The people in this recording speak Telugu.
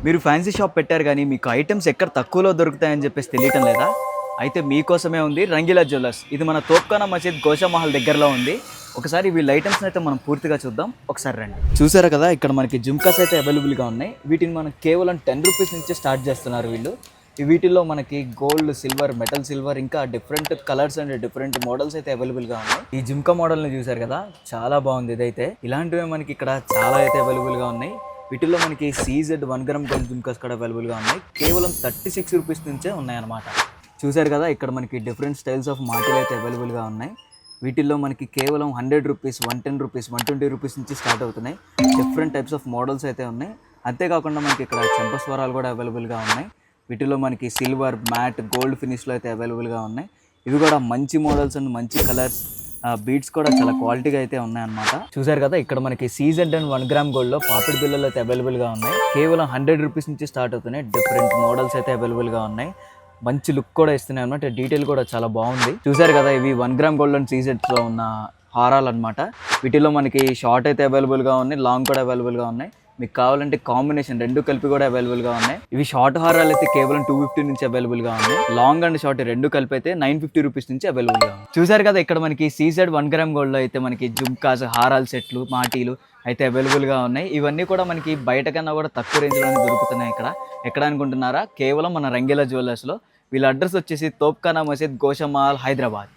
మీరు ఫ్యాన్సీ షాప్ పెట్టారు కానీ మీకు ఐటమ్స్ ఎక్కడ తక్కువలో దొరుకుతాయని చెప్పేసి తెలియటం లేదా? అయితే మీకోసమే ఉంది రంగీలా జ్యువెలర్స్. ఇది మన తోప్ఖానా మసీద్ గోషా మహల్ దగ్గరలో ఉంది. ఒకసారి వీళ్ళ ఐటమ్స్ అయితే మనం పూర్తిగా చూద్దాం. ఒకసారి రండి. చూసారా కదా, ఇక్కడ మనకి జుమ్కాస్ అయితే అవైలబుల్గా ఉన్నాయి. వీటిని మనం కేవలం 10 రూపీస్ నుంచి స్టార్ట్ చేస్తున్నారు వీళ్ళు. వీటిల్లో మనకి గోల్డ్, సిల్వర్, మెటల్ సిల్వర్, ఇంకా different colours and different models అయితే అవైలబుల్గా ఉన్నాయి. ఈ జుమ్కా మోడల్ని చూసారు కదా, చాలా బాగుంది. ఇదైతే ఇలాంటివే మనకి ఇక్కడ చాలా అయితే అవైలబుల్గా ఉన్నాయి. వీటిల్లో మనకి CZ 1 గ్రామ్ గోల్డ్ జుమ్కాస్ కూడా అవైలబుల్గా ఉన్నాయి. కేవలం 36 రూపీస్ నుంచే ఉన్నాయన్నమాట. చూసారు కదా, ఇక్కడ మనకి డిఫరెంట్ స్టైల్స్ ఆఫ్ మాటిల్ అయితే అవైలబుల్గా ఉన్నాయి. వీటిల్లో మనకి కేవలం 100 రూపీస్, 110 రూపీస్, 120 రూపీస్ నుంచి స్టార్ట్ అవుతున్నాయి. డిఫరెంట్ టైప్స్ ఆఫ్ మోడల్స్ అయితే ఉన్నాయి. అంతేకాకుండా మనకి ఇక్కడ చెంపస్వరాలు కూడా అవైలబుల్గా ఉన్నాయి. వీటిలో మనకి సిల్వర్, మ్యాట్, గోల్డ్ ఫినిష్లో అయితే అవైలబుల్గా ఉన్నాయి. ఇవి కూడా మంచి మోడల్స్ అండ్ మంచి కలర్స్, బీడ్స్ కూడా చాలా క్వాలిటీగా అయితే ఉన్నాయన్నమాట. చూసారు కదా, ఇక్కడ మనకి CZ అండ్ 1 గ్రామ్ గోల్డ్లో పాపిడి బిల్లలు అయితే అవైలబుల్గా ఉన్నాయి. కేవలం 100 రూపీస్ నుంచి స్టార్ట్ అవుతున్నాయి. డిఫరెంట్ మోడల్స్ అయితే అవైలబుల్గా ఉన్నాయి. మంచి లుక్ కూడా ఇస్తున్నాయి అనమాట. డీటెయిల్ కూడా చాలా బాగుంది. చూసారు కదా, ఇవి 1 గ్రామ్ గోల్డ్ అండ్ CZలో ఉన్న హారాలు అనమాట. వీటిలో మనకి షార్ట్ అయితే అవైలబుల్గా ఉన్నాయి, లాంగ్ కూడా అవైలబుల్గా ఉన్నాయి. మీకు కావాలంటే కాంబినేషన్ రెండు కలిపి కూడా అవైలబుల్గా ఉన్నాయి. ఇవి షార్ట్ హారాలు అయితే కేవలం 250 నుంచి అవైలబుల్గా ఉన్నాయి. లాంగ్ అండ్ షార్ట్ రెండు కలిపి అయితే 950 రూపీస్ నుంచి అవైలబుల్గా ఉన్నాయి. చూసారు కదా, ఇక్కడ మనకి CZ 1 గ్రామ్ గోల్డ్లో అయితే మనకి జుమ్కాస్, హారాల సెట్లు, మాటీలు అయితే అవైలబుల్గా ఉన్నాయి. ఇవన్నీ కూడా మనకి బయట కన్నా కూడా తక్కువ రేంజ్లోనే దొరుకుతున్నాయి. ఎక్కడ అనుకుంటున్నారా? కేవలం మన రంగీలా జ్యువెలర్స్లో. వీళ్ళ అడ్రస్ వచ్చేసి తోప్ఖానా మసీద్, గోషా మహల్, హైదరాబాద్.